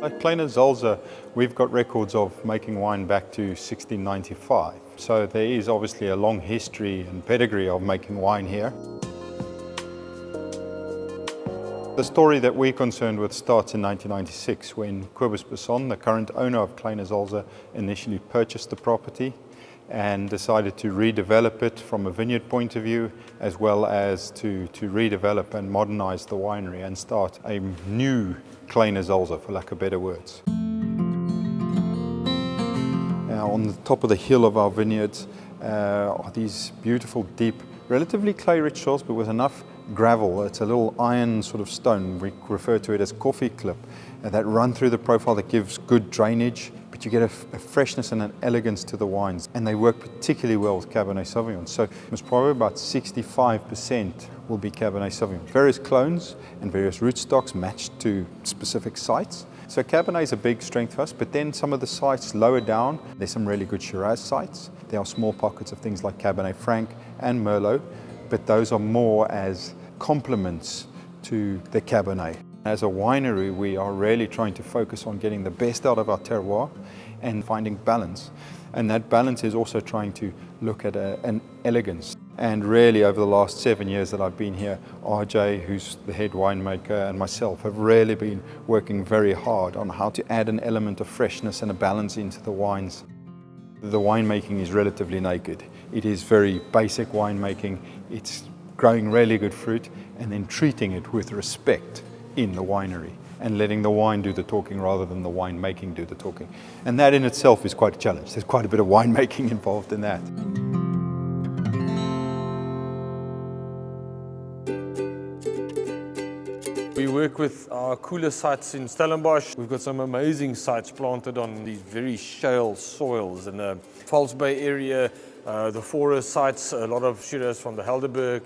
At Kleine Zalze, we've got records of making wine back to 1695. So there is obviously a long history and pedigree of making wine here. The story that we're concerned with starts in 1996 when Besson, the current owner of Kleine Zalze, initially purchased the property and decided to redevelop it from a vineyard point of view, as well as to redevelop and modernize the winery and start a new Kleine Zalze, for lack of better words. Now, on the top of the hill of our vineyards are these beautiful, deep, relatively clay-rich soils, but with enough gravel. It's a little iron sort of stone. We refer to it as coffee clip, that run through the profile that gives good drainage, but you get a freshness and an elegance to the wines. And they work particularly well with Cabernet Sauvignon. So it's probably about 65% will be Cabernet Sauvignon. Various clones and various rootstocks matched to specific sites. So Cabernet is a big strength for us, but then some of the sites lower down, there's some really good Shiraz sites. There are small pockets of things like Cabernet Franc and Merlot, but those are more as complements to the Cabernet. As a winery, we are really trying to focus on getting the best out of our terroir and finding balance. And that balance is also trying to look at an elegance. And really, over the last 7 years that I've been here, RJ, who's the head winemaker, and myself have really been working very hard on how to add an element of freshness and a balance into the wines. The winemaking is relatively naked. It is very basic winemaking. It's growing really good fruit and then treating it with respect in the winery and letting the wine do the talking rather than the winemaking do the talking. And that in itself is quite a challenge. There's quite a bit of winemaking involved in that. We work with our cooler sites in Stellenbosch. We've got some amazing sites planted on these very shale soils in the False Bay area, the forest sites, a lot of Shiraz from the Helderberg.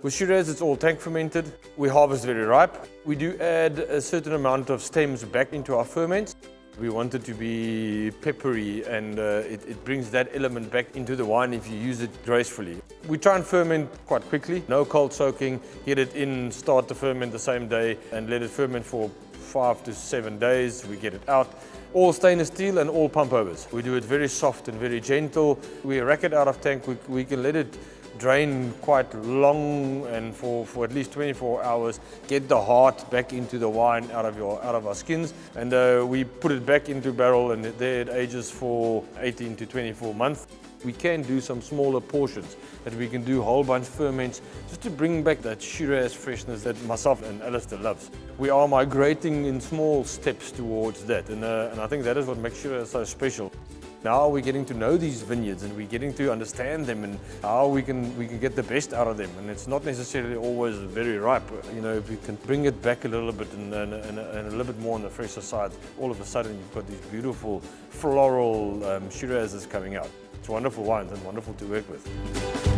With Shiraz, it's all tank fermented. We harvest very ripe. We do add a certain amount of stems back into our ferments. We want it to be peppery, and it brings that element back into the wine if you use it gracefully. We try and ferment quite quickly, no cold soaking, get it in, start the ferment the same day and let it ferment for 5 to 7 days. We get it out. All stainless steel and all pump overs. We do it very soft and very gentle. We rack it out of tank. We can let it drain quite long and for at least 24 hours, get the heart back into the wine out of our skins, and we put it back into barrel, and there it ages for 18 to 24 months. We can do some smaller portions that we can do whole bunch ferments just to bring back that Shiraz freshness that myself and Alistair loves. We are migrating in small steps towards that, and I think that is what makes Shiraz so special. Now we're getting to know these vineyards and we're getting to understand them and how we can get the best out of them. And it's not necessarily always very ripe. You know, if we can bring it back a little bit and a little bit more on the fresher side, all of a sudden you've got these beautiful floral Shirazes coming out. It's wonderful wines and wonderful to work with.